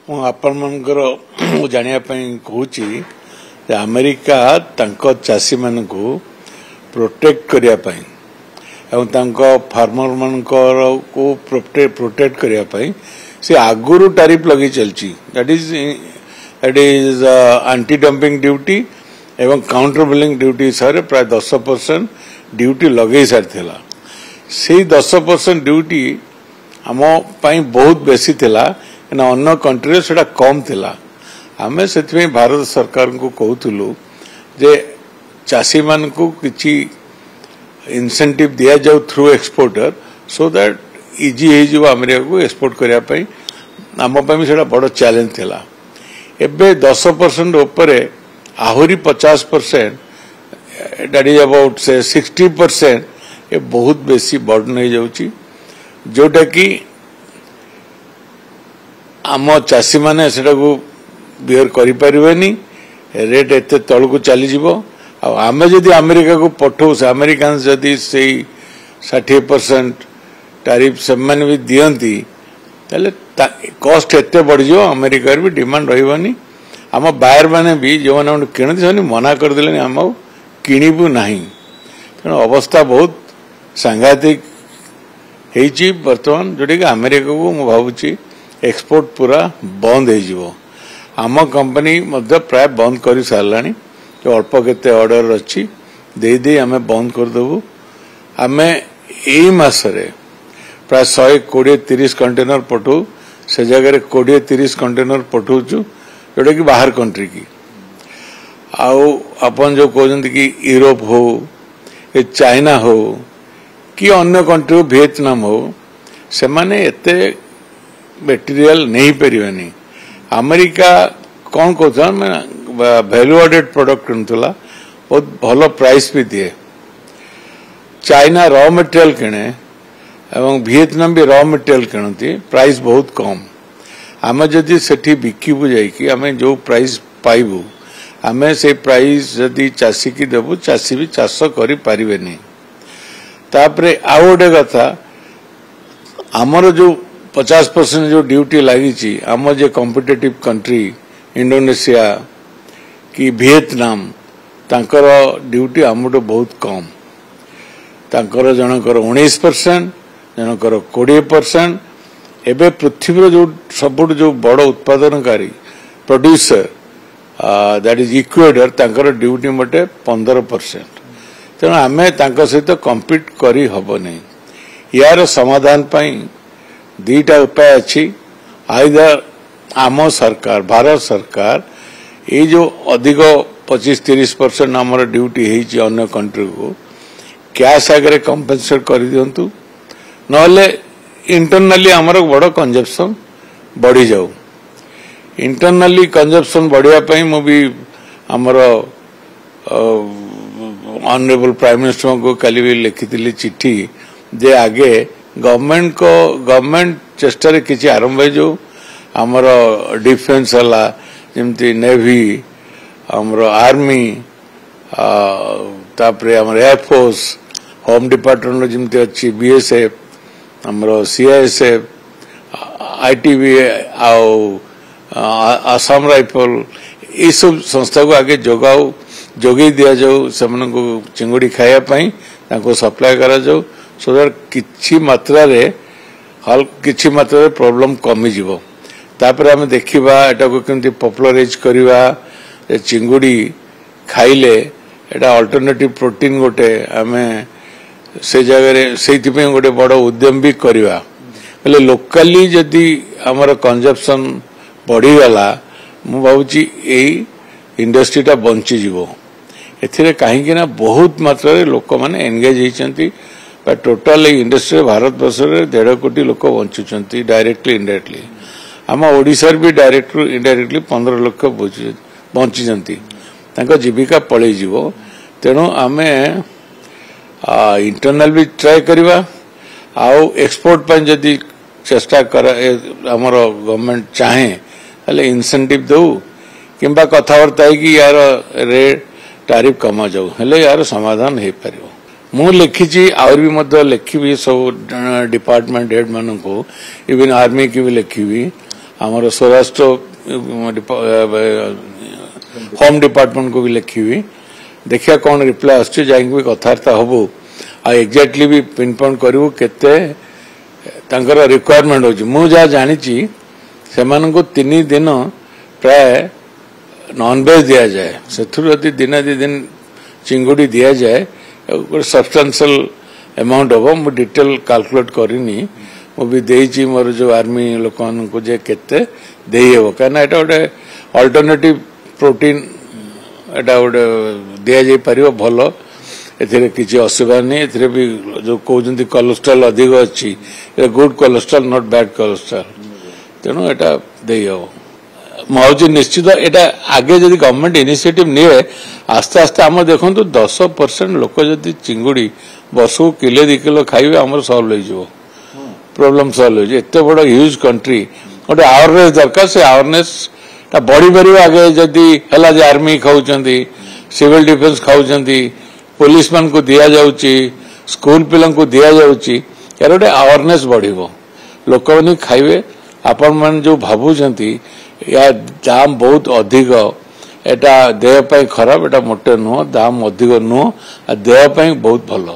आपणमनकर जानिया कहूँ अमेरिका चाषी मान को प्रोटेक्ट करने फार्मर मान को प्रोटेक्ट करने से आगुरी टैरिफ लगी चलती that is anti dumping duty एवं काउंटर बिलिंग ड्यूटी हिसाब से प्राय 10% ड्यूटी लगे सारी से 10% ड्यूटी आम बहुत बेसी थिला अन्य कंट्री से कम थिला आमे से भारत सरकार को कहूलु जे चाषी मान को किसी इंसेंटिव दिया जाऊ through exporter so that easy हो अमेरिका को एक्सपोर्ट करने आम से बड़ चैलेंज थिला एबे 10% उपरे आहुरी 50% दैट इज अबाउट से 60% ये बहुत बेसी बर्डन हो जाउची जोटा कि आम चाषी माने सेटा को बियर करि परिबेनी रेट एते तळ को चली जिवो आमे जदि अमेरिका को पठौ से अमेरिकन जदि से 60% टैरिफ से मन भी दियंती तले कॉस्ट एते बढ़ जो अमेरिका भी डिमांड रहिबनी आम बायर माने भी जो माने किणती से मना कर देले आम किणीबू नाही तेणु अवस्था बहुत सांघातिक हेची वर्तमान जोटा कि अमेरिका को मु भावुची एक्सपोर्ट पूरा बंद हो आम कंपनी मध्य प्राय बंद कर साराणी जो अल्प केते ऑर्डर अच्छी दे दे आमे बंद करदेबू आमे एई मासरे प्राय 120-30 कंटेनर पठौ से जगह 20-30 कंटेनर पठाऊँ जोटा कि बाहर कंट्री की आपन जो कहते कि यूरोप हो चाइना हो कि अन्य कंट्री वियतनाम हो से माने एते मटेरियल नहीं परिवानी अमेरिका कौन कहता मैं वैल्यू एडेड प्रोडक्ट किणुला बहुत भल प्राइस भी दिए चाइना रॉ मटेरियल किणे एवं वियतनाम भी रॉ मटेरियल किणती प्राइस बहुत कम आमे जदि सेठी बिकिबू जाइकी आमे जो प्राइस पाइबू आमे से प्राइस जदि चाषी की देबू चाषी भी चाष करि परिबेनी तापरे आ गोटे कथा आमर जो 50% जो ड्यूटी लगी आम जो कॉम्पिटिटिव कंट्री इंडोनेशिया कि वियतनाम तांकर ड्यूटी आमठू बहुत कम तांकर जनकर 19% जनकर 20% एबे पृथ्वी जो सब जो बड़ उत्पादनकारी प्रोड्यूसर दैट इज इक्वेडर तांकर ड्यूटी मटे 15% तेणु आमे तांकर सहित कम्पीट करी हबो नहीं यार समाधान पाई दीटा उपाय अच्छी आइदर आम सरकार भारत सरकार ये जो अधिक 25-30% आमर ड्यूटी है अन्य कंट्री को कैश आगे कंपेनसेट कर दिंतु नले इंटरनली आमर बड़ कंजप्शन बढ़ी जाऊ इंटरनली कंजप्शन बढ़िया मु भी आमर ऑनरेबल प्राइम मिनिस्टर को कल भी लिखी चिट्ठी जे आगे गवर्नमेंट चेष्टा किसी आरंभ जो आमर डिफेन्स है जमती नेवी आमर आर्मी तापरे आमर एयरफोर्स होम डिपार्टमेंट जमती अच्छी बीएसएफ आमर सीआईएसएफ आईटीबी आसाम राइफल ये सब संस्था को आगे जोगे दिया जाऊ से चिंगुड़ी खायापाई सप्लाय करा जाऊ सो दैट किछि मात्रा रे किछि मात्रा रे प्रॉब्लम कमी जीवो तापर हमें देखिबा एटा को केमती पॉपुलराइज करिवा चिंगुड़ी खाइले एटा अल्टरनेटिव प्रोटीन गोटे हमें से जगह रे सेति पे गोटे बड़ उद्यम भी करिवा बोले लोकली जदी हमर कंजप्शन बढ़ी गला मु भाउची एई इंडस्ट्रीटा बंची जीवो एथिरे काहे कि ना बहुत मात्रा रे लोक माने एंगेज हिचंती टोटाल इंडस्ट्री भारत वर्ष में 1.5 कोटी लोक बंचुंट डायरेक्टली इनडायरेक्टली आम ओडिशा भी डायरेक्ट इनडायरेक्टली 15 लाख बंची जीविका पलि जीवो तेणु आमे इंटरनल भी ट्राए करवा आउ एक्सपोर्ट पर जदि चेष्टा कर आमर गवर्नमेंट चाहे ताले इंसेंटिव दो किंबा कथबार्ता कि यार रेट टैरिफ कमा जाऊ हेले यार समाधान हो पार मु लिखी आउर भी लिखी सब डिपार्टमेंट हेड मान को इवन आर्मी की भी लिखी आमर स्वराष्ट्र होम डिपार्टमेंट को भी लिखी देखिए कौन रिप्लाई आसुच्छी जाइए कथबार्ता हबू आ एक्जाक्टली भी पिन पॉइंट करू केते तांकर रिक्वायरमेंट होची मु जा जानी से 3 दिन प्राय नॉनवेज दिया जाए से दिन दिन चिंगुड़ी दिया जाए सब्सटेंशियल अमाउंट हम मु डिटेल कैलकुलेट करनी मुझे देची मोर जो आर्मी लोक को जे केते देई हेबो कना एटा गोटे अल्टरनेटिव प्रोटीन एटा गोटे दिया जाई परियो भलो एथिरे किछि असुविधा नहीं एथिरे भी जो कहउजंती कोलेस्ट्रॉल अधिक अछि a good cholesterol not bad cholesterol तेणु एटा देई हेबो मौजी निश्चित एटा आगे जदि गवर्नमेंट इनिशिएटिव निए आस्ते आस्ते आम देखो 10% लोक जदि चिंगुड़ी वर्ष को किले 2 किलो खाइबे आम सल्व हो प्रॉब्लम सल्व हो एत बड़ ह्यूज कंट्री गोटे अवेयरनेस दरकार से अवेयरनेस बढ़ी पार आगे जदि है आर्मी खाऊंगी सिविल डिफेन्स खाऊंगी पुलिस मान को दि जाऊँगी स्कूल पिला दि जाऊँगी यार गोटे अवेयरनेस बढ़ो लोक मैंने खाइबे आपण मैंने जो भावुंट या दाम बहुत अधिक एटा देह खराब एटा मोटे नुह दाम अधिक नुह देह बहुत भल।